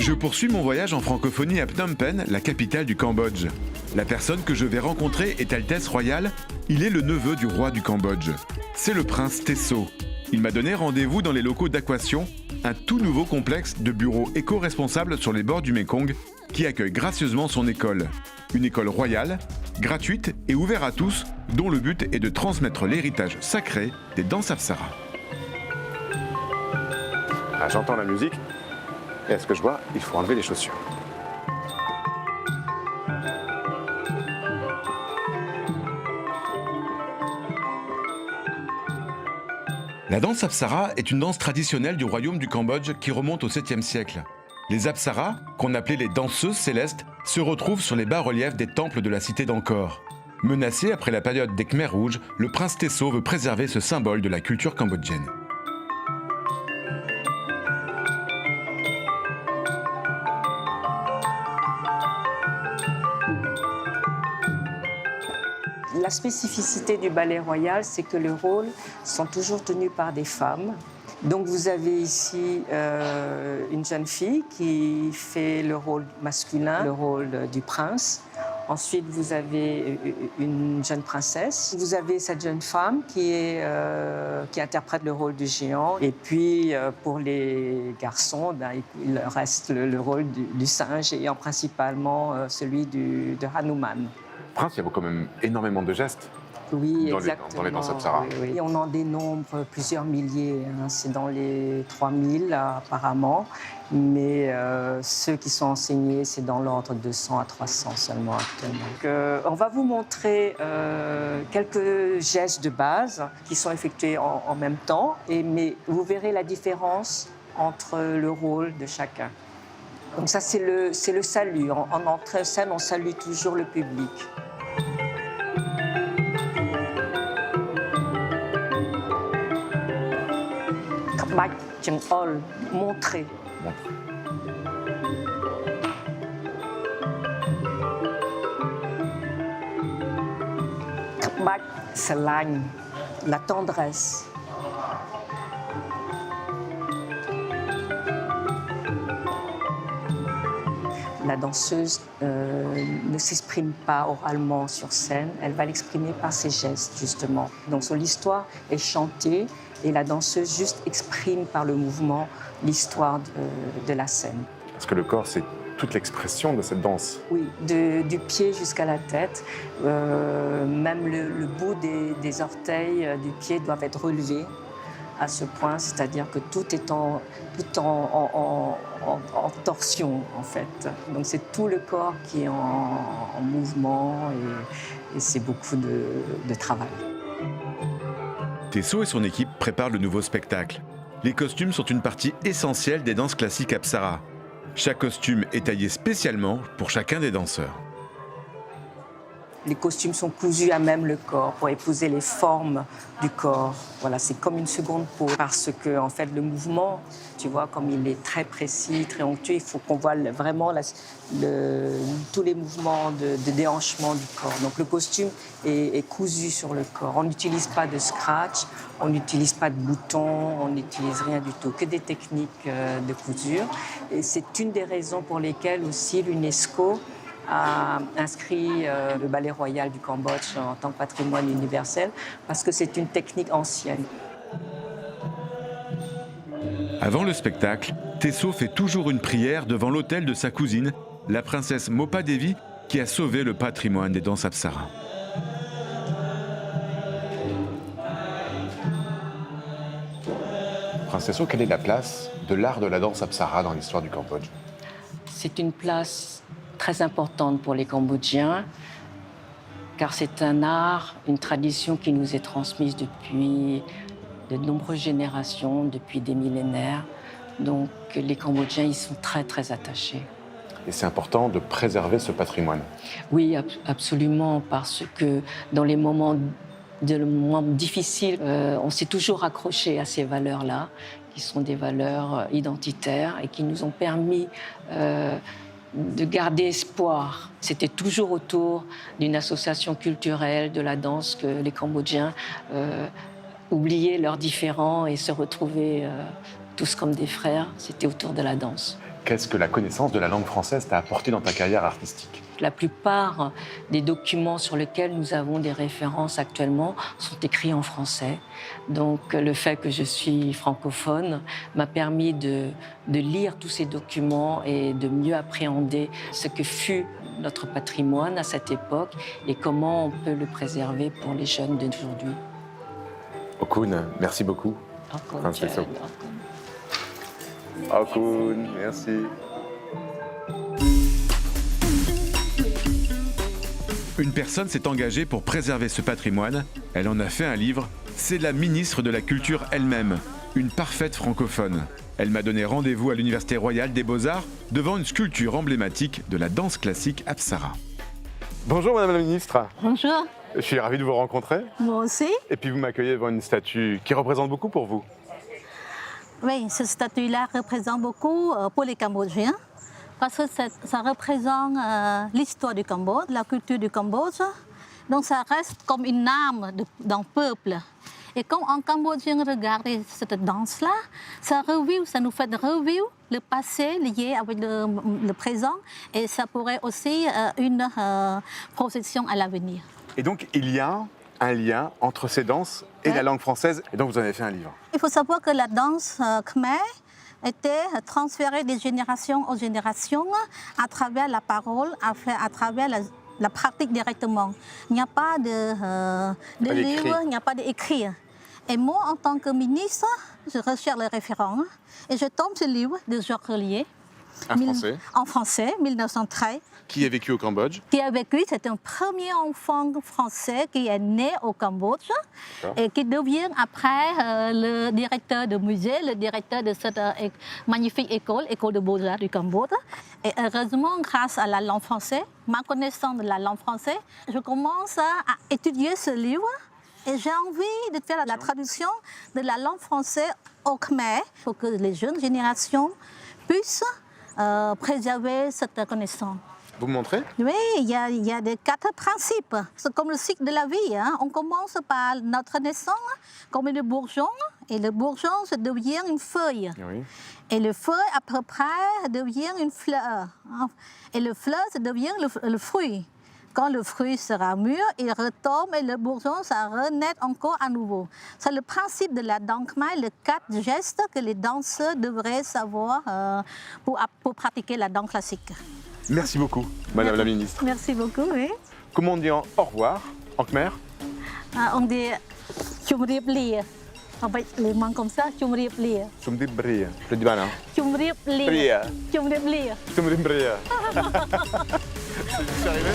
Je poursuis mon voyage en francophonie à Phnom Penh, la capitale du Cambodge. La personne que je vais rencontrer est Altesse Royale. Il est le neveu du roi du Cambodge. C'est le prince Tesso. Il m'a donné rendez-vous dans les locaux d'Aquation, un tout nouveau complexe de bureaux éco-responsables sur les bords du Mekong qui accueille gracieusement son école. Une école royale, gratuite et ouverte à tous, dont le but est de transmettre l'héritage sacré des danses Apsara. Ah, j'entends la musique, et à ce que je vois, il faut enlever les chaussures. La danse Apsara est une danse traditionnelle du royaume du Cambodge qui remonte au 7e siècle. Les Apsaras, qu'on appelait les danseuses célestes, se retrouvent sur les bas-reliefs des temples de la cité d'Angkor. Menacé après la période des Khmers rouges, le prince Tesso veut préserver ce symbole de la culture cambodgienne. La spécificité du ballet royal, c'est que les rôles sont toujours tenus par des femmes. Donc vous avez ici une jeune fille qui fait le rôle masculin, le rôle du prince. Ensuite, vous avez une jeune princesse. Vous avez cette jeune femme qui interprète le rôle du géant. Et puis, pour les garçons, il reste le rôle du singe et principalement celui de Hanuman. Prince, il y a quand même énormément de gestes. Oui, dans exactement. Les danses Apsara. Oui, oui. On en dénombre plusieurs milliers. C'est dans les 3000 apparemment. Mais ceux qui sont enseignés, c'est dans l'ordre de 200 à 300 seulement actuellement. Donc, on va vous montrer quelques gestes de base qui sont effectués en même temps. Mais vous verrez la différence entre le rôle de chacun. Donc ça, c'est le salut. En entrée en scène, on salue toujours le public. Montrer. La tendresse. La danseuse ne s'exprime pas oralement sur scène, elle va l'exprimer par ses gestes, justement. Donc l'histoire est chantée et la danseuse juste exprime par le mouvement l'histoire de la scène. Parce que le corps, c'est toute l'expression de cette danse. Oui, du pied jusqu'à la tête. Même le bout des orteils du pied doivent être relevés à ce point, c'est-à-dire que tout est en torsion, en fait. Donc c'est tout le corps qui est en mouvement et c'est beaucoup de travail. Tesso et son équipe préparent le nouveau spectacle. Les costumes sont une partie essentielle des danses classiques Apsara. Chaque costume est taillé spécialement pour chacun des danseurs. Les costumes sont cousus à même le corps pour épouser les formes du corps. Voilà, c'est comme une seconde peau parce que en fait le mouvement, tu vois, comme il est très précis, très onctueux, il faut qu'on voit vraiment tous les mouvements de déhanchement du corps. Donc le costume est cousu sur le corps. On n'utilise pas de scratch, on n'utilise pas de boutons, on n'utilise rien du tout, que des techniques de couture. Et c'est une des raisons pour lesquelles aussi l'UNESCO a inscrit le ballet royal du Cambodge en tant que patrimoine universel parce que c'est une technique ancienne. Avant le spectacle, Tesso fait toujours une prière devant l'autel de sa cousine, la princesse Mopa Devi, qui a sauvé le patrimoine des danses Apsara. Prince Tesso, quelle est la place de l'art de la danse Apsara dans l'histoire du Cambodge? C'est une place très importante pour les Cambodgiens, car c'est un art, une tradition qui nous est transmise depuis de nombreuses générations, depuis des millénaires. Donc les Cambodgiens y sont très, très attachés. Et c'est important de préserver ce patrimoine. Oui, absolument, parce que dans les moments difficiles, on s'est toujours accroché à ces valeurs-là, qui sont des valeurs identitaires et qui nous ont permis de garder espoir. C'était toujours autour d'une association culturelle de la danse que les Cambodgiens oubliaient leurs différends et se retrouvaient tous comme des frères. C'était autour de la danse. qu'est-ce que la connaissance de la langue française t'a apporté dans ta carrière artistique? La plupart des documents sur lesquels nous avons des références actuellement sont écrits en français. Donc le fait que je suis francophone m'a permis de lire tous ces documents et de mieux appréhender ce que fut notre patrimoine à cette époque et comment on peut le préserver pour les jeunes d'aujourd'hui. Okun, merci beaucoup. Prince Tesso. Okun, merci. Une personne s'est engagée pour préserver ce patrimoine. Elle en a fait un livre. C'est la ministre de la Culture elle-même, une parfaite francophone. Elle m'a donné rendez-vous à l'Université royale des Beaux-Arts devant une sculpture emblématique de la danse classique Apsara. Bonjour Madame la Ministre. Bonjour, Je suis ravi de vous rencontrer. moi aussi. Et puis vous m'accueillez devant une statue qui représente beaucoup pour vous. Oui, cette statue-là représente beaucoup pour les Cambodgiens parce que ça représente l'histoire du Cambodge, la culture du Cambodge. Donc ça reste comme une âme d'un peuple. Et quand un Cambodgien regarde cette danse-là, ça nous fait revivre le passé lié avec le présent et ça pourrait aussi une projection à l'avenir. Et donc il y a un lien entre ces danses et la langue française. Et donc vous en avez fait un livre. Il faut savoir que la danse khmer était transférée des générations aux générations à travers la parole, à travers la pratique directement. Il n'y a pas de livre, il n'y a pas d'écrit. Et moi, en tant que ministre, je recherche les référents et je tombe sur le livre de Georges Relier. En français, 1913. Qui a vécu au Cambodge? Qui a vécu, c'est un premier enfant français qui est né au Cambodge et qui devient après le directeur de musée, le directeur de cette magnifique école de beaux-arts du Cambodge. Et heureusement, grâce à la langue française, ma connaissance de la langue française, je commence à étudier ce livre. Et j'ai envie de faire la traduction de la langue française au khmer pour que les jeunes générations puissent préserver cette connaissance. Vous me montrez? Oui, il y a des 4 principes. C'est comme le cycle de la vie. Hein. On commence par notre naissance comme le bourgeon. Et le bourgeon, ça devient une feuille. Oui. Et le feuille, à peu près, devient une fleur. Et le fleur, ça devient le fruit. Quand le fruit sera mûr, il retombe et le bourgeon, ça renaît encore à nouveau. C'est le principe de la danse khmer, les 4 gestes que les danseurs devraient savoir pour pratiquer la danse classique. Merci beaucoup, Madame la Ministre. Merci beaucoup, oui. Comment on dit au revoir en khmer? On dit Chum Riep Lia. Avec les mains comme ça, Chum Riep Lia. Chum Riep Lia. Je le dis mal, hein? Chum Riep Lia. Chum Riep Lia. Chum Riep Lia. C'est arrivé?